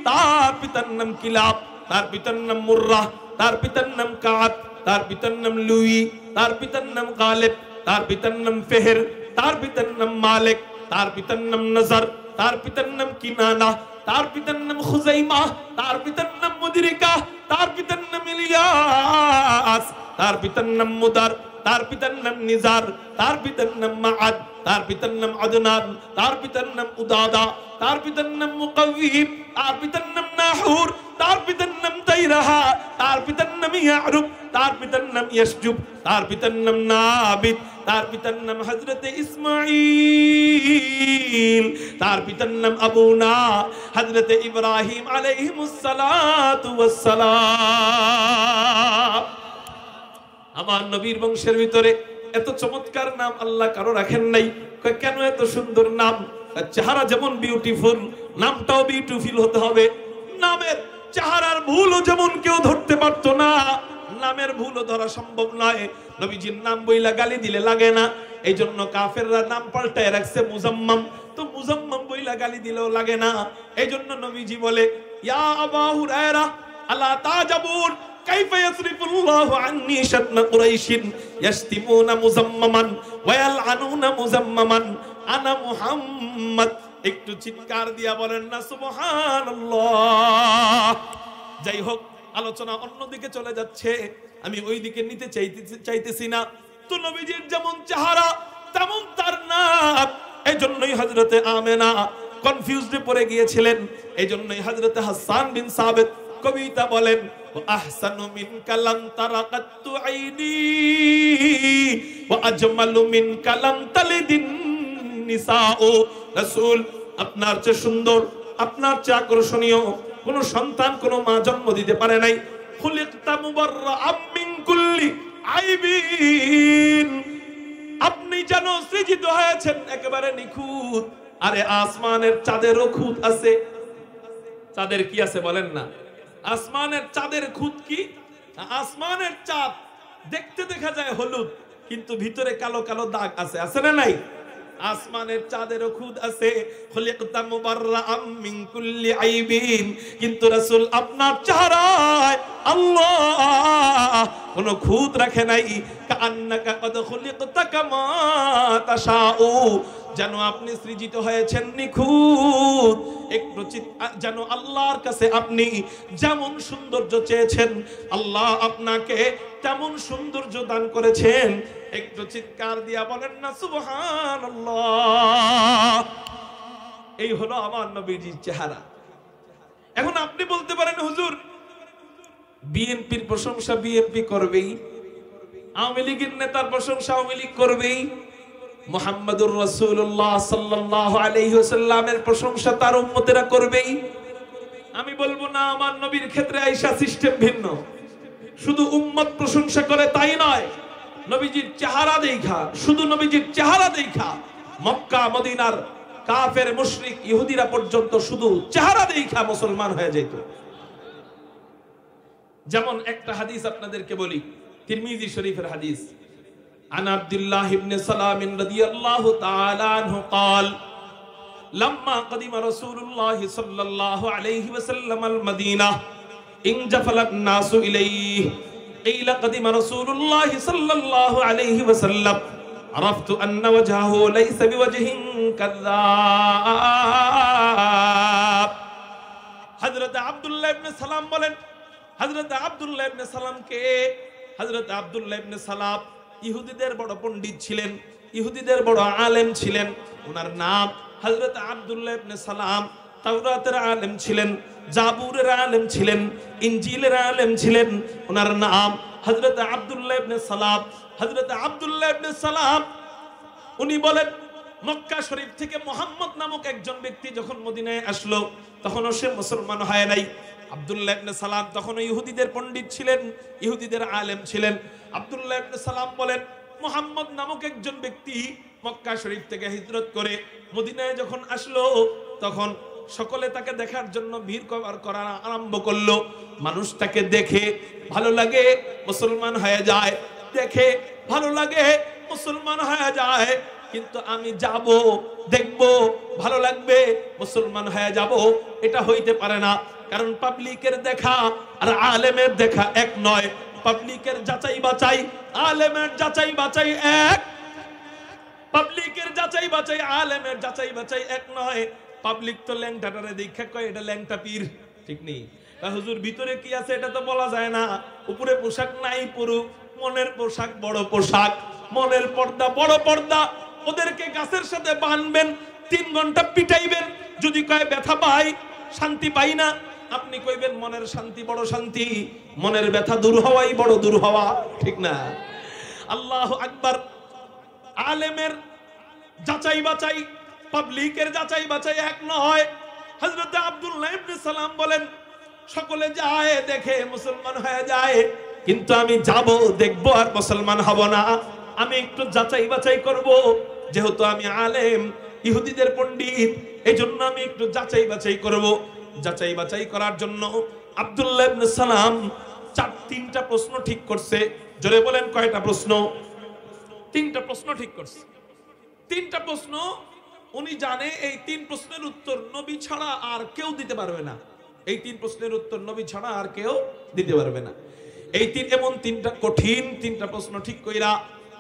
তার পিতার নাম কিলাব, তার পিতার নাম মুররা, তার পিতার নাম কাব, তার পিতার নাম লুই, তার পিতার নাম গালিব, তার পিতার নাম ফেহের, তার পিতার নাম মালিক, তার পিতার নাম নজর, তার পিতার নাম কিনানা, তার পিতার নাম খুজাইমা, তার পিতার নাম মুদরিকা, তার পিতার নাম ইলিয়াস, তার পিতার নাম মুদার, তার পিতার নাম নিজার, তার পিতার নাম মাআদ, তার পিতার নাম আদনান, তার পিতার নাম উদাদা, তার পিতার নাম মুকাওয়িব, তার পিতার নাম নাহুর, তার পিতার নাম তাইরাহা, তার পিতার নাম ইয়ারুব, তার পিতার নাম ইয়াসজুব, তার পিতার নাম নাবিদ, তার পিতার নাম হযরতে ইসমাঈল, তার পিতার নাম আবুনা হযরতে ইব্রাহিম আলাইহিমুস সালাতু ওয়াস সালাম। আমার নবীর বংশের ভিতরে এত চমৎকার নাম আল্লাহ কারো রাখেন নাই। কেন এত সুন্দর নাম? চেহারা যেমন বিউটিফুল, নামটাও বিউটিফুল হতে হবে। নামের চেহারার ভুলও যেমন কেউ ধরতে পারতো না, নামের ভুলও ধরা সম্ভব নয়। নবীজির নাম বইলা গালি দিলে লাগে না, এই জন্য কাফেররা নাম পাল্টায় রাখছে মুজাম্মাম। তো মুজাম্মাম বইলা গালি দিলেও লাগে না, এই জন্য নবীজি বলে, ইয়া আবা হুরায়রা আলা তাজাবুন কাইফা ইয়াসরিফুল্লাহু আন্নী শাতনা কুরাইশিন ইয়াশতিমুনা মুজাম্মামান ওয়া ইয়ালআনুনা মুজাম্মামান আনা মুহাম্মদ। একটু চিৎকার দিয়া বলেন না সুবহানাল্লাহ। যাই হোক, আলোচনা অন্যদিকে চলে যাচ্ছে, আমি ওই দিকে নিতে চাইতেছি না। তো নবীজির যেমন চেহারা তেমন তার নাম, এই জন্যই হযরতে আমেনা কনফিউজডে পড়ে গিয়েছিলেন। এই জন্যই হযরতে হাসান বিন সাবিত কবিতা বলেন, আহসানু মিনকা লাম তারাকাতু আইনি ওয়া আজমালু মিনকা লাম তালিদিন নিসাউ। রাসূল, আপনার চেয়ে সুন্দর, আপনার চেয়ে আকর্ষণীয় কোন সন্তান কোন মা জন্ম দিতে পারে নাই। খুলিকতা মুবাররাআম মিন কুল্লি আইবিন, আপনি যেন সৃজিত হয়েছেন একেবারে নিখুঁত। আরে আসমানের চাঁদেরও খুঁত আছে। চাঁদের কি আছে বলেন না? আসমানের চাঁদের খুঁত কি? আসমানের চাঁদ দেখতে দেখা যায় হলুদ, কিন্তু ভিতরে কালো কালো দাগ আছে, আছে না নাই? আসমানের চাঁদেরও খুদ আছে। খুলিকতা মুবাররাআম মিন কুল্লি আইবিন, কিন্তু রাসূল আপনার চেহারায় আল্লাহ কোনো খুঁত রাখে নাই। কান্নাকা কদ খুলিকতা কামা তাশাউ, যেন আপনি সৃজিত হয়েছেন নিখুঁত। একটু যেন আল্লাহর কাছে আপনি যেমন সৌন্দর্য চেয়েছেন আল্লাহ আপনাকে তেমন সৌন্দর্য দান করেছেন। একটু চিৎকার দিয়া বলেন না সুবহানাল্লাহ। এই হলো আমার নবীজির চেহারা। এখন আপনি বলতে পারেন হুজুর, বিএনপির প্রশংসা বিএনপি করবেই, আওয়ামী লীগের নেতার প্রশংসা আওয়ামী লীগ করবেই, মুহাম্মাদুর রাসূলুল্লাহ সাল্লাল্লাহু আলাইহি ওয়াসাল্লামের প্রশংসা তার উম্মতেরা করবেই। আমি বলবো না, আমার নবীর ক্ষেত্রে আয়েশা সিস্টেম ভিন্ন। শুধু উম্মত প্রশংসা করে তাই নয়, নবীজির চেহারা দেখা, শুধু নবীজির চেহারা দেখা মক্কা মদিনার কাফের মুশরিক ইহুদিরা পর্যন্ত শুধু চেহারা দেখা মুসলমান হয়ে যেত। যেমন একটা হাদিস আপনাদেরকে বলি, তিরমিজি শরীফের হাদিস। আন আব্দুল্লাহ ইবনে সালাম রাদিয়াল্লাহু তাআলা আনহু قال لما قدم رسول الله صلى الله عليه وسلم المدينة انجفل الناس إليه قيل قدم رسول الله صلى الله عليه وسلم عرفت أن وجهه ليس بوجه كذاب। হযরত আব্দুল্লাহ ইবনে সালাম বলেন, হযরত আব্দুল্লাহ ইবনে সালামকে, হযরত আব্দুল্লাহ ইবনে সালাম ইহুদিদের বড় পণ্ডিত ছিলেন, ইহুদিদের বড় আলেম ছিলেন। ওনার নাম হযরত আব্দুল্লাহ ইবনে সালাম। তাওরাতের আলেম ছিলেন, জাবুরের আলেম ছিলেন, ইনজিলের আলেম ছিলেন। ওনার নাম হযরত আব্দুল্লাহ ইবনে সালাম। হযরত আব্দুল্লাহ ইবনে সালাম উনি বলেন, মক্কা শরীফ থেকে মুহাম্মদ নামক একজন ব্যক্তি যখন মদিনায় আসলো তখনও সে মুসলমান হয় নাই। আব্দুল্লাহ ইবনে সালাম তখনও ইহুদিদের পণ্ডিত ছিলেন, ইহুদিদের আলেম ছিলেন। আব্দুল্লাহ ইবনে সালাম বলেন, মুহাম্মদ নামক একজন ব্যক্তি মক্কা শরীফ থেকে হিজরত করে মদিনায় যখন আসলো তখন সকলে তাকে দেখার জন্য ভিড় করা আরম্ভ করলো। মানুষ তাকে দেখে ভালো লাগে, মুসলমান হয়ে যায়, দেখে ভালো লাগে, মুসলমান হয়ে যায়। কিন্তু আমি যাব, দেখব, ভালো লাগবে, মুসলমান হয়ে যাব, এটা হইতে পারে না। কারণ পাবলিকের দেখা আর আলেমের দেখা এক নয়। পাবলিকের যাচাই বাছাই, আলেমের যাচাই বাছাই এক। পাবলিকের যাচাই বাছাই, আলেমের যাচাই বাছাই এক নয়। পাবলিক তো ল্যাংটাটারে দেখা কয় এটা ল্যাংটা পীর, ঠিক নেই। হুজুর ভিতরে কি আছে এটা তো বলা যায় না। উপরে পোশাক নাই পরুক, মনের পোশাক বড় পোশাক, মনের পর্দা বড় পর্দা। ওদেরকে গাছের সাথে বাঁধবেন, 3 ঘন্টা পিটাইবেন, যদি কয় ব্যথা পাই, শান্তি পাই না, আপনি কইবেন মনের শান্তি বড় শান্তি, মনের ব্যথা দূর হওয়াই বড় দূর হওয়া, ঠিক না? আল্লাহু আকবার। আলেমের যাচাই বাছাই, পাবলিকের যাচাই বাছাই এক নয়। হযরত আব্দুল্লাহ ইবনে সালাম বলেন, সকলে যায় দেখে মুসলমান হয়ে যায়, কিন্তু আমি যাব, দেখবো, আর মুসলমান হব না। আমি একটু যাচাই বাছাই করব, যেহেতু আমি আলেম, ইহুদিদের পণ্ডিত, এজন্য আমি একটু যাচাই বাছাই করব। যাচাই বাছাই করার জন্য আব্দুল্লাহ ইবনে সালাম 3টা প্রশ্ন ঠিক করছে। জোরে বলেন কয়টা প্রশ্ন? 3টা প্রশ্ন ঠিক করছে। 3টা প্রশ্ন উনি জানে, এই 3 প্রশ্নের উত্তর নবী ছাড়া আর কেউ দিতে পারবে না। এই 3 প্রশ্নের উত্তর নবী ছাড়া আর কেউ দিতে পারবে না। এই এমন 3টা কঠিন 3টা প্রশ্ন ঠিক কইরা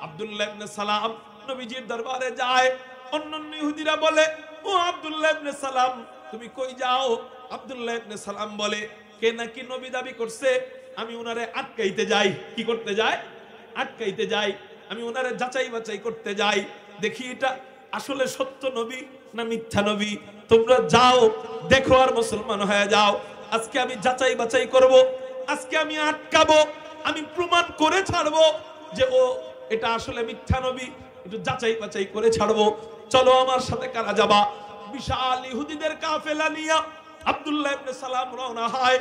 আব্দুল্লাহ ইবনে সালাম নবীজির দরবারে যায়। অন্যান্য ইহুদিরা বলে, ও আব্দুল্লাহ ইবনে সালাম তুমি কই যাও? আব্দুল্লাহ ইবনে সালাম বলে, কে নাকি নবী দাবি করছে, আমি উনারে আটকাইতে যাই। কি করতে যায়? আটকাইতে যাই। আমি উনারে যাচাই বাছাই করতে যাই, দেখি এটা আসলে সত্য নবী না মিথ্যা নবী। তোমরা যাও, দেখো, আর মুসলমান হয়ে যাও। আজকে আমি যাচাই বাছাই করব, আজকে আমি আটকাবো, আমি প্রমাণ করে ছাড়বো যে ও এটা আসলে মিথ্যা নবী। একটু যাচাই বাছাই করে ছাড়বো। চলো আমার সাথে কারা যাবা? বিশাল ইহুদিদের কাফেলা নিয়ে আব্দুল্লাহ ইবনে সালাম রওনা হয়।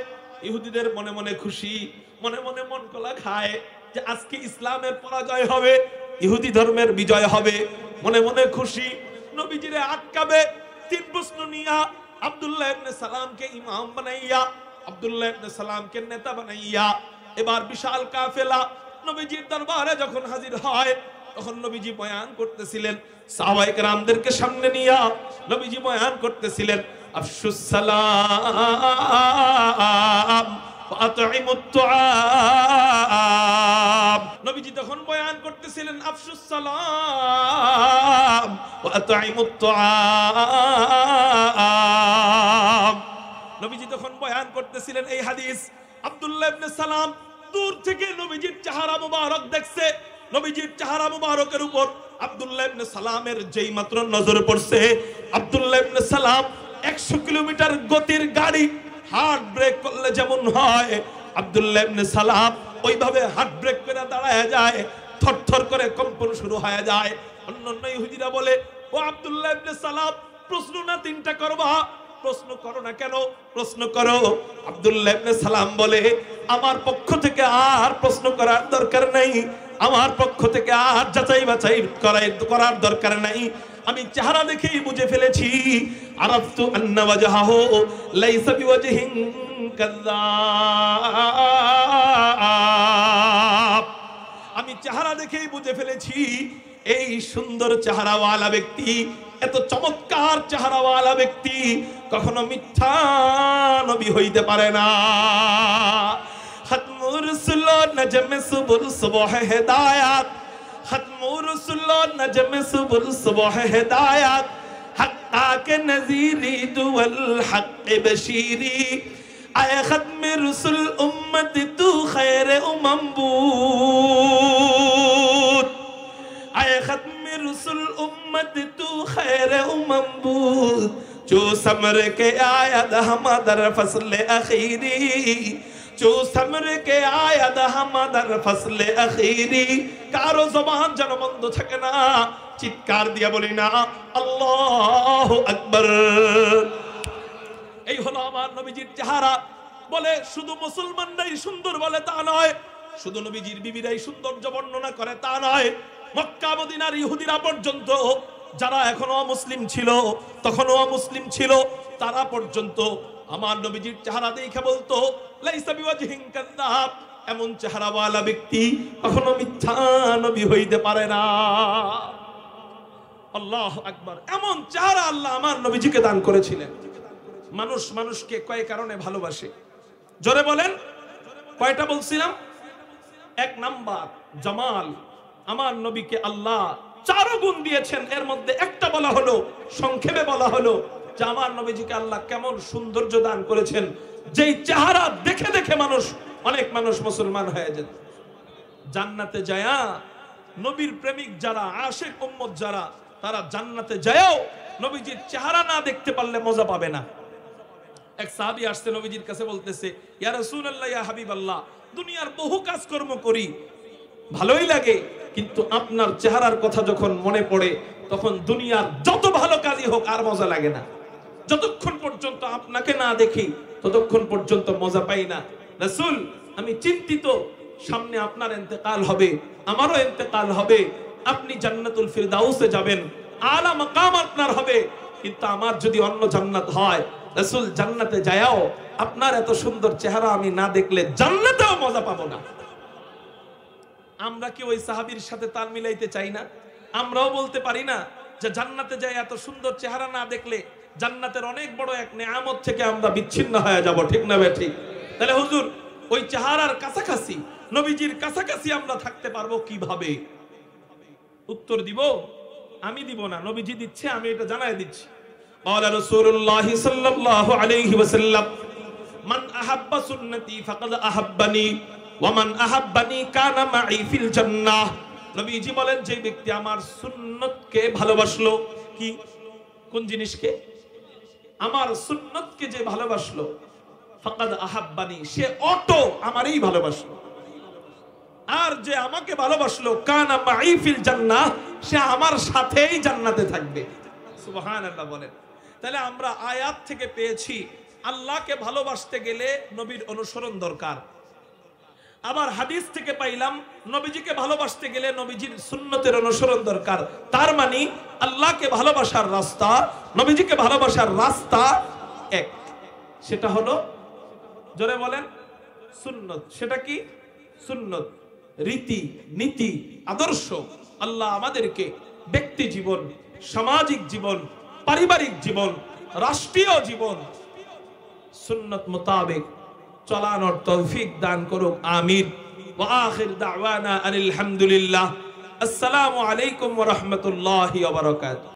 ইহুদিদের মনে মনে খুশি, মনে মনে মন কলা খায় যে আজকে ইসলামের পরাজয় হবে, ইহুদি ধর্মের বিজয় হবে। মনে মনে খুশি, নবীজিরে আটকাবে। 3 প্রশ্ন নিয়া আব্দুল্লাহ ইবনে সালামকে ইমাম বানাইয়া, আব্দুল্লাহ ইবনে সালামকে নেতা বানাইয়া এবার বিশাল কাফেলা নবীজির দরবারে যখন হাজির হয়, তখন নবীজি বয়ান করতেছিলেন। সাহাবায়ে কেরামদেরকে সামনে নিয়া নবীজি বয়ান করতেছিলেন, আফশুস সালাম আতঈমুত তুআম। নবীজি তখন বয়ান করতেছিলেন আফশুস সালাম ওয়া আতঈমুত তুআম। নবীজি তখন বয়ান করতেছিলেন এই হাদিস। আব্দুল্লাহ ইবনে সালাম দূর থেকে নবীজির চেহারা মুবারক দেখছে। নবীজির চেহারা মুবারকের উপর আব্দুল্লাহ ইবনে সালামের যেই মাত্র নজর পড়ছে, আব্দুল্লাহ ইবনে সালাম 100 কিলোমিটার গতির গাড়ি হার্ট ব্রেক করলে যেমন হয়, আব্দুল্লাহ ইবনে সালাম ওইভাবে হার্ট ব্রেক করে দাঁড়ায় যায়, থরথর করে কম্পন শুরু হয়ে যায়। অন্যান্য ইহুদিরা বলে, ও আব্দুল্লাহ ইবনে সালাম, প্রশ্ন না 3টা করবা, প্রশ্ন করো না কেন? প্রশ্ন করো। আব্দুল্লাহ ইবনে সালাম বলে, আমার পক্ষ থেকে আর প্রশ্ন করার দরকার নাই, আমার পক্ষ থেকে আর যাচাই বাছাই করার দরকার নাই, আমি চেহারা দেখেই বুঝে ফেলেছি। আরাফতু আন্না ওয়াজহাহু লাইসা বিওয়াজহিন কাযাব। আমি চেহারা দেখেই বুঝে ফেলেছি এই সুন্দর চেহারাওয়ালা ব্যক্তি, এত চমৎকার চেহারাওয়ালা ব্যক্তি কখনো মিথ্যা নবী হইতে পারে না। খতমুর রসুল নজমে সুবুল সুবহ হিদায়াত, খতমুর রসুল নজমে সুবুল সুবহ হিদায়াত, হক্কা কে নজিরি দুল হক বশীরি, আয়ে খতমে রসুল উম্মত তু খৈর উম্ম বুদ, আয়ে খতমে রসুল উম্মত তু খৈর উম্ম বুদ, जो समर के आयद हमदर फसल अखीरी, जो समर के आयद हमदर फसल अखीरी। कारो जबान जन बंद থাকে না, চিৎকার দিয়ে বলি না আল্লাহু আকবার। এই হলো আমার নবীজির চেহারা। বলে শুধু মুসলমানরাই সুন্দর বলে তা নয়, শুধু নবীজির বিবিরাই সৌন্দর্য বর্ণনা করে তা নয়, মক্কা মদিনার ইহুদিরা পর্যন্ত, যারা এখনো অমুসলিম ছিল, তখনও অমুসলিম ছিল, তারা পর্যন্ত আমার নবীজির চেহারা দেখে বলতো লাইসা বিওয়াজহিন কাযাব, এমন চেহারাওয়ালা ব্যক্তি কখনো মিথ্যা নবী হইতে পারে না। আল্লাহু আকবার। এমন চেহারা আল্লাহ আমার নবীজিকে দান করেছিলেন। মানুষ মানুষকে কয় কারণে ভালোবাসে? জোরে বলেন। কয়টা বলছিলাম? 1 নাম্বার জামাল। আমার নবীকে আল্লাহ 4 গুণ দিয়েছেন, এর মধ্যে একটা বলা হলো, সংক্ষেপে বলা হলো যে আমার নবীজিকে আল্লাহ কেমন সৌন্দর্য দান করেছেন, যেই চেহারা দেখে দেখে অনেক মানুষ মুসলমান হয়ে যেত। জান্নাতে যায়া নবীর প্রেমিক যারা, আশিক উম্মত যারা, তারা জান্নাতে যায়ও নবীজির চেহারা না দেখতে পারলে মজা পাবে না। এক সাহাবী আসছে নবীজির কাছে, বলতেছে ইয়া রাসূলুল্লাহ, ইয়া হাবিবাল্লাহ, দুনিয়ার বহু কাজকর্ম করি, ভালোই লাগে, কিন্তু আপনার চেহারার কথা যখন মনে পড়ে তখন দুনিয়ার যত ভালো কাজই হোক আর মজা লাগে না। যতক্ষণ পর্যন্ত আপনাকে না দেখি ততক্ষণ পর্যন্ত মজা পাই না। রাসূল, আমি চিন্তিত, সামনে আপনার ইন্তেকাল হবে, আমারও ইন্তেকাল হবে, আপনি জান্নাতুল ফিরদাউসে যাবেন, আলা মাকাম আপনার হবে, কিন্তু আমার যদি অন্য জান্নাত হয়, রাসূল জান্নাতে যায়াও আপনার এত সুন্দর চেহারা আমি না দেখলে জান্নাতেও মজা পাবো না। আমরা কি ওই সাহাবীর সাথে তাল মিলাইতে চাই না? আমরাও বলতে পারি না যে জান্নাতে যাই এত সুন্দর চেহারা না দেখলে জান্নাতের অনেক বড় এক নেয়ামত থেকে আমরা বিচ্ছিন্ন হয়ে যাব, ঠিক না বে ঠিক? তাহলে হুজুর ওই চেহারার কাছাকাছি, নবীজির কাছাকাছি আমরা থাকতে পারবো কিভাবে? উত্তর দিব আমি, দিব না, নবীজি দিচ্ছে, আমি এটা জানাই দিচ্ছি। ক্বালা রাসূলুল্লাহ সাল্লাল্লাহু আলাইহি ওয়াসাল্লাম, মান আহাব্বা সুন্নতি ফাকাদ আহাব্বানি ওয়া মান আহাব্বানি কানা মাই ফিল জান্নাহ। নবীজি বলেন, যে ব্যক্তি আমার সুন্নতকে ভালোবাসলো, কি কোন জিনিসকে? আমার সুন্নতকে যে ভালোবাসলো, ফাকাদ আহাব্বানি, সে অটো আমারই ভালোবাসলো। আর যে আমাকে ভালোবাসলো, কানা মাই ফিল জান্নাহ, সে আমার সাথেই জান্নাতে থাকবে। সুবহানাল্লাহ বলেন। তাহলে আমরা আয়াত থেকে পেয়েছি আল্লাহকে ভালোবাসতে গেলে নবীর অনুসরণ দরকার। আবার হাদিস থেকে পাইলাম নবীজিকে ভালোবাসতে গেলে নবীজির সুন্নতের অনুসরণ দরকার। তার মানে আল্লাহকে ভালোবাসার রাস্তা, নবীজিকে ভালোবাসার রাস্তা এক, সেটা হলো, জোরে বলেন, সুন্নত। সেটা কি? সুন্নত, রীতি নীতি, আদর্শ। আল্লাহ আমাদেরকে ব্যক্তি জীবন, সামাজিক জীবন, পারিবারিক জীবন, রাষ্ট্রীয় জীবন সুন্নত মোতাবেক চলানোর তৌফিক দান করুক, আমিন। ওয়া আখির দাওয়ানা আলহামদুলিল্লাহ। আসসালামু আলাইকুম ওয়া রাহমাতুল্লাহি ওয়া বারাকাতুহু।